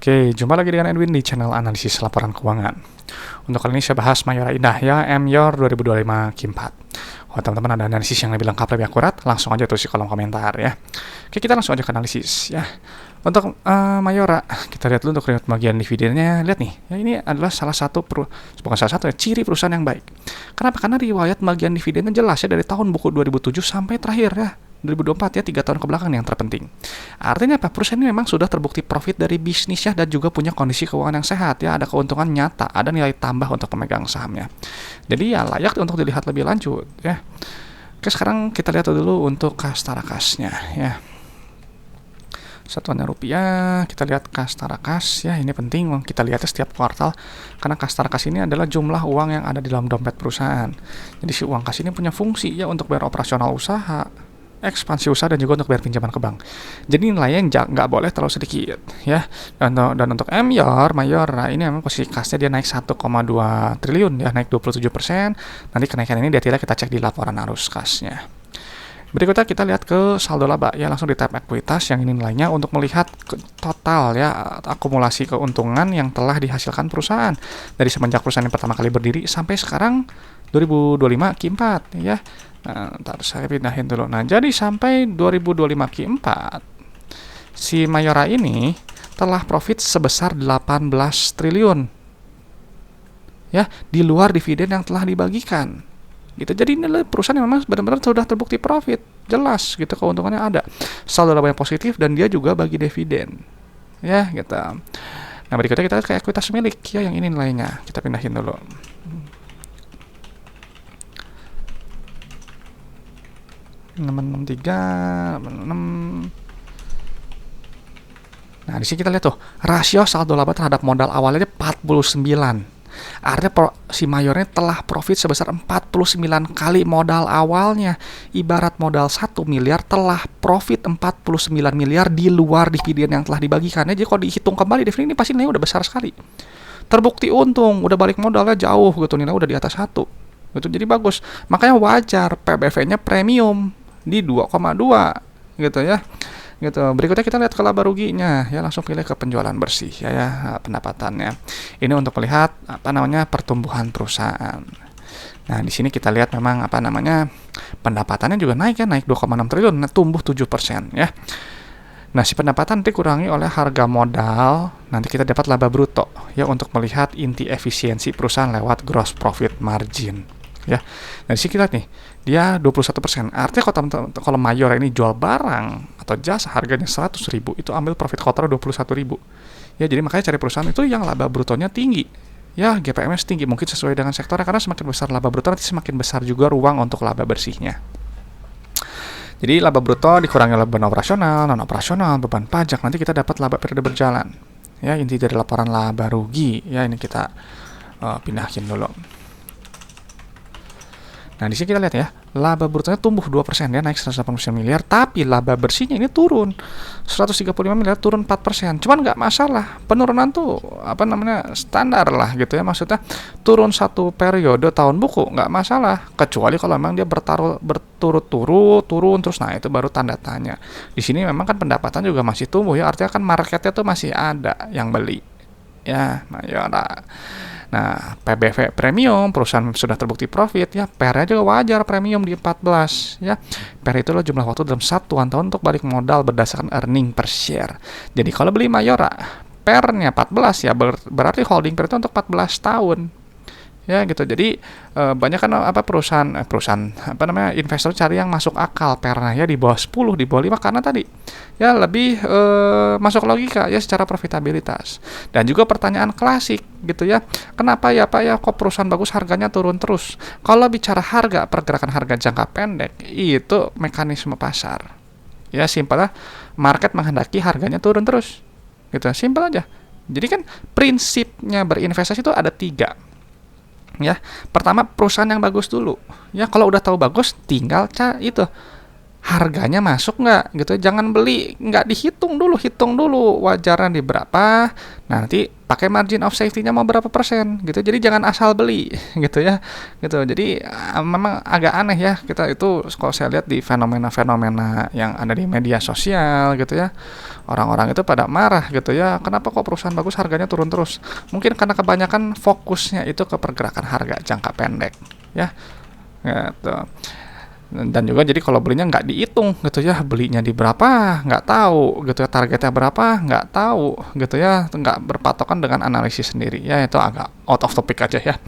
Oke, jumpa lagi dengan Edwin di channel analisis laporan keuangan. Untuk kali ini saya bahas Mayora Indah ya, MYOR 2025 Q4. Oh, teman-teman ada analisis yang lebih lengkap, lebih akurat, langsung aja tulis di kolom komentar ya. Oke, kita langsung aja ke analisis ya. Untuk Mayora, kita lihat dulu untuk riwayat bagian dividennya. Lihat nih, ya ini adalah bukan salah satu ya, ciri perusahaan yang baik. Kenapa? Karena riwayat bagian dividennya jelas ya dari tahun buku 2007 sampai terakhir ya. 2024 ya, 3 tahun ke belakang yang terpenting. Artinya apa? Perusahaan ini memang sudah terbukti profit dari bisnisnya dan juga punya kondisi keuangan yang sehat ya, ada keuntungan nyata, ada nilai tambah untuk pemegang sahamnya. Jadi ya layak untuk dilihat lebih lanjut ya. Oke, sekarang kita lihat dulu untuk kas tarakasnya ya. Satuannya rupiah, kita lihat kas tarakas ya, ini penting kita lihatnya setiap kuartal karena kas tarakas ini adalah jumlah uang yang ada di dalam dompet perusahaan. Jadi si uang kas ini punya fungsi ya untuk bayar operasional usaha, ekspansi usaha, dan juga untuk bayar pinjaman ke bank. Jadi nilainya nggak boleh terlalu sedikit ya. Dan untuk MYOR, Mayora ini memang posisi kasnya dia naik 1,2 triliun ya, naik 27%. Nanti kenaikan ini detailnya kita cek di laporan arus kasnya. Berikutnya kita lihat ke saldo laba ya, langsung di tab ekuitas yang ini nilainya untuk melihat total ya akumulasi keuntungan yang telah dihasilkan perusahaan dari semenjak perusahaan yang pertama kali berdiri sampai sekarang 2025 Q4 ya. Nah, ntar saya pindahin dulu. Nah, jadi sampai 2025 Q4 si Mayora ini telah profit sebesar 18 triliun ya, di luar dividen yang telah dibagikan gitu. Jadi ini perusahaan yang memang benar-benar sudah terbukti profit, jelas gitu, keuntungannya ada, saldo laba yang positif, dan dia juga bagi dividen ya gitu. Nah, berikutnya kita lihat ke ekuitas milik ya, yang ini nilainya kita pindahin dulu. Nah, di sini kita lihat tuh rasio saldo laba terhadap modal awalnya 49. Artinya si Mayora telah profit sebesar 49 kali modal awalnya. Ibarat modal 1 miliar telah profit 49 miliar di luar dividen yang telah dibagikan. Jadi kalau dihitung kembali dividen ini pasti nilainya udah besar sekali. Terbukti untung, udah balik modalnya jauh gitu, nilai udah di atas 1. Gitu, jadi bagus. Makanya wajar PBV-nya premium di 2,2 gitu ya. Gitu. Berikutnya kita lihat ke laba ruginya ya, langsung pilih ke penjualan bersih ya, pendapatannya. Ini untuk melihat pertumbuhan perusahaan. Nah, di sini kita lihat memang pendapatannya juga naik ya, naik 2,6 triliun, tumbuh 7% ya. Nah, si pendapatan dikurangi oleh harga modal, nanti kita dapat laba bruto ya, untuk melihat inti efisiensi perusahaan lewat gross profit margin ya. Nah, di sini kita lihat nih, dia 21%. Artinya kalau Mayora ini jual barang atau jasa harganya 100.000, itu ambil profit kotor 21.000. Ya, jadi makanya cari perusahaan itu yang laba brutonya tinggi. Ya, GPM-nya tinggi, mungkin sesuai dengan sektornya, karena semakin besar laba bruto nanti semakin besar juga ruang untuk laba bersihnya. Jadi laba bruto dikurangi oleh beban operasional, non operasional, beban pajak, nanti kita dapat laba periode berjalan. Ya, inti dari laporan laba rugi ya, ini kita pindahin dulu. Nah, di sini kita lihat ya, laba brutonya tumbuh 2% ya, naik 189 miliar, tapi laba bersihnya ini turun 135 miliar, turun 4%. Cuman nggak masalah, penurunan tuh standar lah gitu ya, maksudnya turun satu periode tahun buku nggak masalah, kecuali kalau memang dia berturut-turut turun terus, nah itu baru tanda tanya. Di sini memang kan pendapatan juga masih tumbuh ya, artinya kan marketnya tuh masih ada yang beli ya, Mayora. Nah, PBV premium, perusahaan sudah terbukti profit ya, PR-nya juga wajar premium di 14 ya. PR itu adalah jumlah waktu dalam satuan tahun untuk balik modal berdasarkan earning per share. Jadi kalau beli Mayora, PR-nya 14 ya, berarti holding period itu untuk 14 tahun. Ya gitu. Jadi banyak kan investor cari yang masuk akal, PR-nya ya di bawah 10, di bawah 5, karena tadi ya lebih masuk logika ya secara profitabilitas. Dan juga pertanyaan klasik gitu ya, kenapa ya Pak ya kok perusahaan bagus harganya turun terus? Kalau bicara harga, pergerakan harga jangka pendek itu mekanisme pasar ya, simpelnya market menghendaki harganya turun terus gitu, simpel aja. Jadi kan prinsipnya berinvestasi itu ada 3 ya. Pertama, perusahaan yang bagus dulu ya, kalau udah tahu bagus tinggal itu harganya masuk nggak gitu, jangan beli nggak dihitung dulu, hitung dulu wajarnya di berapa, nanti pakai margin of safety-nya mau berapa persen gitu. Jadi jangan asal beli gitu ya gitu. Jadi memang agak aneh ya kita itu kalau saya lihat di fenomena-fenomena yang ada di media sosial gitu ya, Orang-orang itu pada marah gitu ya, kenapa kok perusahaan bagus harganya turun terus? Mungkin karena kebanyakan fokusnya itu ke pergerakan harga jangka pendek, ya. Gitu. Dan juga jadi kalau belinya nggak dihitung gitu ya, belinya di berapa nggak tahu gitu ya, targetnya berapa nggak tahu gitu ya, nggak berpatokan dengan analisis sendiri ya, itu agak out of topic aja ya.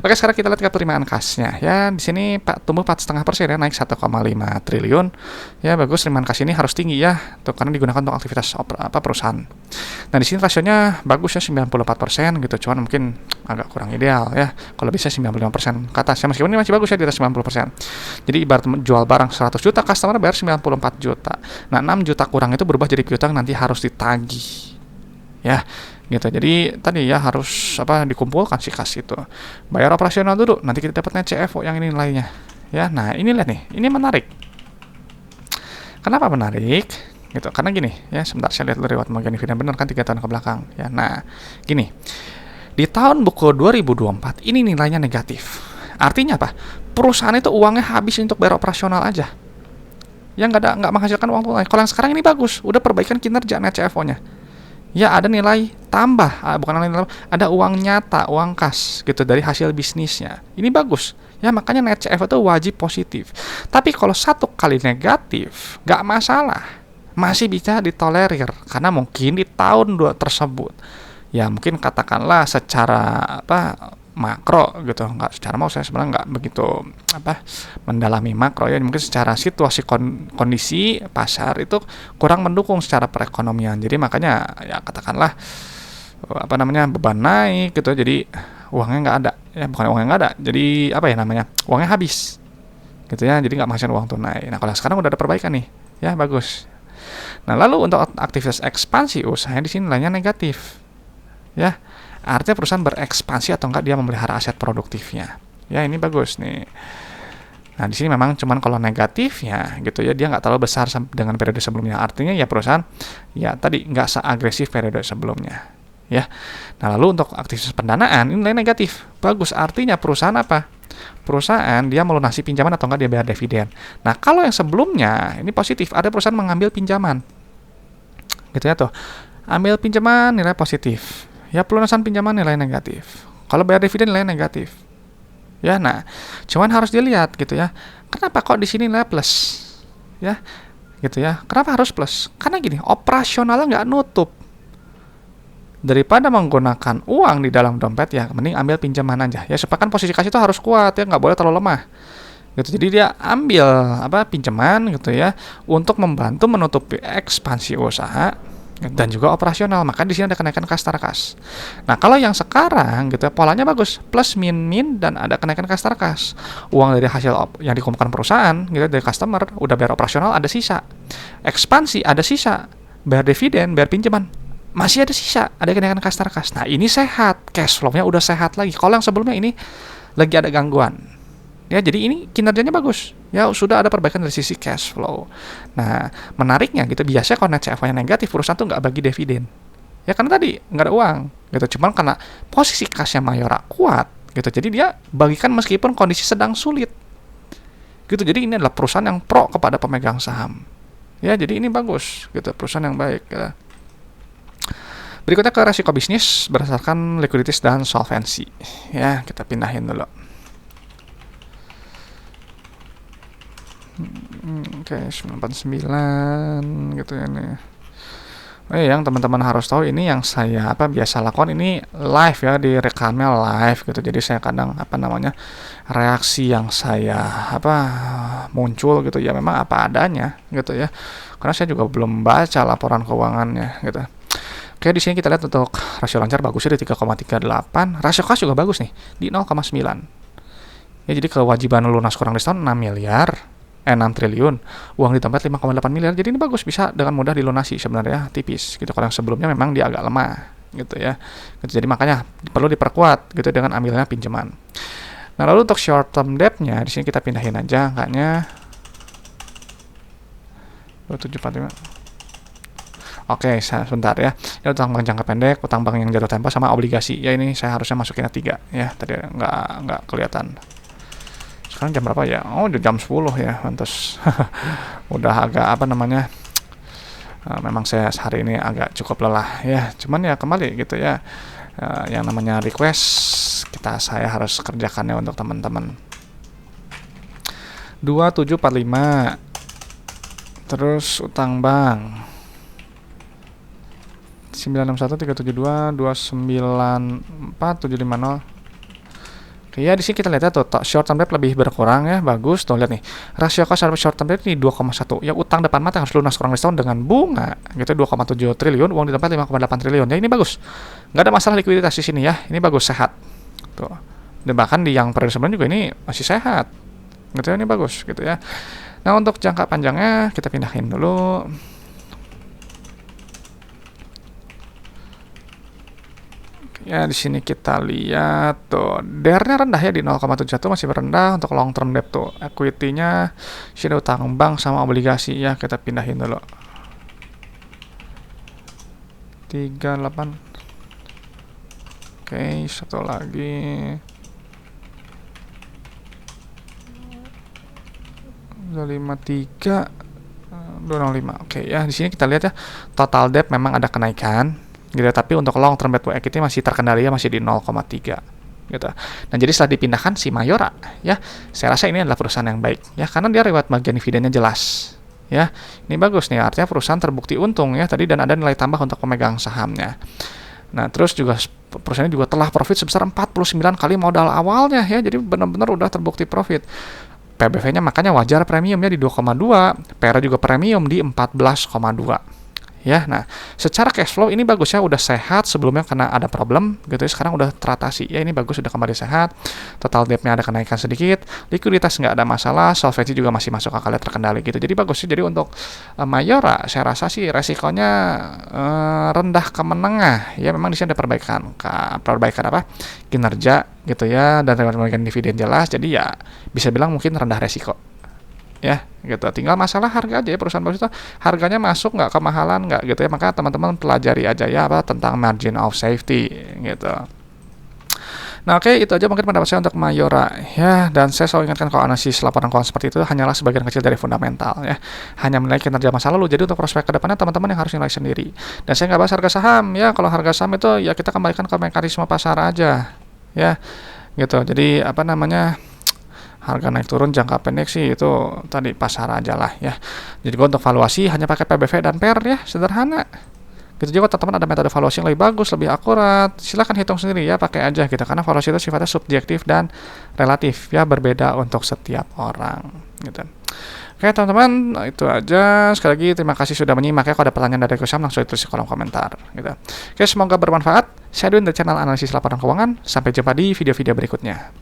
Oke, sekarang kita lihat ke penerimaan kasnya ya. Di sini tumbuh 4,5% ya, naik 1,5 triliun ya, bagus. Penerimaan kas ini harus tinggi ya tuh, karena digunakan untuk aktivitas perusahaan. Nah, di sini rasionya bagus ya, 94% gitu, cuman mungkin agak kurang ideal ya, kalau bisa 95% ke atas ya, meskipun ini masih bagus ya di atas 90%. Jadi ibarat jual barang 100 juta, customer bayar 94 juta. Nah, 6 juta kurang itu berubah jadi piutang, nanti harus ditagih. Ya, gitu. Jadi tadi ya harus dikumpulkan si kas itu. Bayar operasional dulu, nanti kita dapatnya CFO yang ini nilainya. Ya, nah ini lihat nih, ini menarik. Kenapa menarik? Gitu. Karena gini, ya sebentar saya lihat dulu riwayat pemegang dividen benar kan 3 tahun ke belakang. Ya, nah, gini. Di tahun buku 2024 ini nilainya negatif. Artinya apa? Perusahaan itu uangnya habis untuk bayar operasional aja. Yang nggak menghasilkan uang tunai. Kalau yang sekarang ini bagus, udah perbaikan kinerja net CFO-nya. Ya ada nilai tambah, bukan nilai tambah, ada uang nyata, uang kas gitu dari hasil bisnisnya. Ini bagus. Ya makanya net CFO itu wajib positif. Tapi kalau satu kali negatif, nggak masalah. Masih bisa ditolerir karena mungkin di tahun tersebut ya mungkin katakanlah secara makro gitu, nggak secara mau, saya sebenarnya nggak begitu mendalami makro ya, mungkin secara situasi kondisi pasar itu kurang mendukung secara perekonomian, jadi makanya ya katakanlah beban naik gitu, jadi uangnya nggak ada ya, bukan uangnya nggak ada, jadi uangnya habis gitu ya, jadi nggak menghasilkan uang tunai. Nah kalau sekarang udah ada perbaikan nih ya, bagus. Nah lalu untuk aktivitas ekspansi usaha di sini nilainya negatif ya, artinya perusahaan berekspansi atau enggak dia memelihara aset produktifnya. Ya ini bagus nih. Nah di sini memang cuman kalau negatifnya gitu ya, dia nggak terlalu besar dengan periode sebelumnya. Artinya ya perusahaan ya tadi nggak seagresif periode sebelumnya. Ya. Nah lalu untuk aktivitas pendanaan ini nilai negatif. Bagus, artinya perusahaan apa? Perusahaan dia melunasi pinjaman atau enggak dia bayar dividen. Nah kalau yang sebelumnya ini positif, ada perusahaan mengambil pinjaman. Gitu ya tuh. Ambil pinjaman nilai positif. Ya pelunasan pinjaman nilai negatif. Kalau bayar dividen nilai negatif. Ya, nah, cuman harus dilihat gitu ya. Kenapa kok di sini nilai plus? Ya, gitu ya. Kenapa harus plus? Karena gini, operasionalnya nggak nutup. Daripada menggunakan uang di dalam dompet ya, mending ambil pinjaman aja. Ya, supaya kan posisi kas itu harus kuat ya, nggak boleh terlalu lemah. Gitu. Jadi dia ambil pinjaman gitu ya untuk membantu menutupi ekspansi usaha dan juga operasional. Maka di sini ada kenaikan kas tara kas. Nah, kalau yang sekarang gitu ya, polanya bagus, plus min dan ada kenaikan kas tara kas. Uang dari hasil yang dikumpulkan perusahaan gitu dari customer udah bayar operasional, ada sisa. Ekspansi ada sisa. Bayar dividen, bayar pinjaman, masih ada sisa, ada kenaikan kas tara kas. Nah, ini sehat, cash flow-nya udah sehat lagi. Kalau yang sebelumnya ini lagi ada gangguan. Ya, jadi ini kinerjanya bagus. Ya, sudah ada perbaikan dari sisi cash flow. Nah, menariknya gitu, biasanya kalau net CFO-nya negatif, perusahaan tuh nggak bagi dividen. Ya, karena tadi nggak ada uang. Gitu. Cuman karena posisi kasnya Mayora kuat, gitu. Jadi dia bagikan meskipun kondisi sedang sulit. Gitu. Jadi ini adalah perusahaan yang pro kepada pemegang saham. Ya, jadi ini bagus. Gitu, perusahaan yang baik. Gitu. Berikutnya ke resiko bisnis berdasarkan likuiditas dan solvensi. Ya, kita pindahin dulu. Oke, 949 gitu ya nih. Yang teman-teman harus tahu, ini yang saya biasa lakukan ini live ya, direkamnya live gitu. Jadi saya kadang reaksi yang saya muncul gitu ya memang apa adanya gitu ya. Karena saya juga belum baca laporan keuangannya gitu. Oke, di sini kita lihat untuk rasio lancar bagusnya di 3,38, rasio kas juga bagus nih di 0,9. Ya, jadi kewajiban lunas kurang diskon 6 triliun, uang di dompet 5,8 miliar, jadi ini bagus, bisa dengan mudah dilunasi sebenarnya, tipis gitu. Kalau yang sebelumnya memang dia agak lemah gitu ya, gitu. Jadi makanya perlu diperkuat gitu dengan ambilnya pinjaman. Nah lalu untuk short term debt-nya di sini kita pindahin aja angkanya 2745. Oke, sebentar ya. Ini utang bank jangka pendek, utang bank yang jatuh tempo, sama obligasi. Ya ini saya harusnya masukinnya 3 ya, tadi nggak kelihatan. Sekarang jam berapa ya? Oh, udah jam 10 ya, pantas. Udah agak Memang saya hari ini agak cukup lelah ya, cuman ya kembali gitu ya, yang namanya request saya harus kerjakannya untuk teman-teman. 2745, terus utang bank 9613722994750. Oke ya, di sini kita lihat ya tuh short term debt lebih berkurang ya, bagus tuh, lihat nih rasio cost terhadap short term debt ini 2,1 ya, utang depan mata harus lunas kurang dari setahun dengan bunga gitu 2,7 triliun, uang di tempat 5,8 triliun ya, ini bagus, nggak ada masalah likuiditas di sini ya, ini bagus, sehat tuh, dan bahkan di yang periode sebelumnya juga ini masih sehat gitu ya, ini bagus gitu ya. Nah untuk jangka panjangnya kita pindahin dulu. Ya di sini kita lihat tuh DER-nya rendah ya, di 0,71 masih rendah untuk long term debt tuh. Equity-nya sini utang bank sama obligasi ya, kita pindahin dulu. 38. Oke, satu lagi. 253 205. Oke ya, di sini kita lihat ya total debt memang ada kenaikan gitu, tapi untuk long term debt to equity masih terkendali ya, masih di 0,3 gitu. Nah jadi setelah dipindahkan si Mayora ya, saya rasa ini adalah perusahaan yang baik ya, karena dia riwayat bagian dividennya jelas ya, ini bagus nih, artinya perusahaan terbukti untung ya tadi, dan ada nilai tambah untuk pemegang sahamnya. Nah terus juga perusahaan juga telah profit sebesar 49 kali modal awalnya ya, jadi benar-benar udah terbukti profit. PBV-nya makanya wajar premiumnya di 2,2, PR juga premium di 14,2 ya. Nah secara cash flow ini bagus ya, udah sehat, sebelumnya karena ada problem gitu ya, sekarang udah teratasi ya, ini bagus, udah kembali sehat. Total debt-nya ada kenaikan sedikit, likuiditas nggak ada masalah, solvency juga masih masuk akalnya, terkendali gitu, jadi bagus sih. Jadi untuk Mayora saya rasa sih resikonya rendah ke menengah ya, memang di sini ada perbaikan apa kinerja gitu ya, dan perbaikan dividen jelas, jadi ya bisa bilang mungkin rendah resiko ya gitu. Tinggal masalah harga aja ya, perusahaan bagus itu harganya masuk nggak, kemahalan nggak gitu ya, maka teman-teman pelajari aja ya apa tentang margin of safety gitu. Nah oke, itu aja mungkin pendapat saya untuk Mayora ya, dan saya selalu ingatkan kalau analisis laporan keuangan seperti itu hanyalah sebagian kecil dari fundamental ya, hanya menilai kinerja masa lalu. Jadi untuk prospek kedepannya teman-teman yang harus nilai sendiri, dan saya nggak bahas harga saham ya, kalau harga saham itu ya kita kembalikan ke mekanisme pasar aja ya gitu. Jadi apa namanya, harga naik turun jangka pendek sih itu tadi pasar aja lah ya. Jadi gue untuk valuasi hanya pakai PBV dan PER ya, sederhana gitu. Jadi kalau teman-teman ada metode valuasi yang lebih bagus, lebih akurat, silahkan hitung sendiri ya, pakai aja gitu, karena valuasi itu sifatnya subjektif dan relatif ya, berbeda untuk setiap orang gitu. Oke teman-teman, itu aja. Sekali lagi terima kasih sudah menyimak ya. Kalau ada pertanyaan dari Kusam langsung tulis di kolom komentar gitu. Oke, semoga bermanfaat. Saya Edwin dari channel analisis laporan keuangan. Sampai jumpa di video-video berikutnya.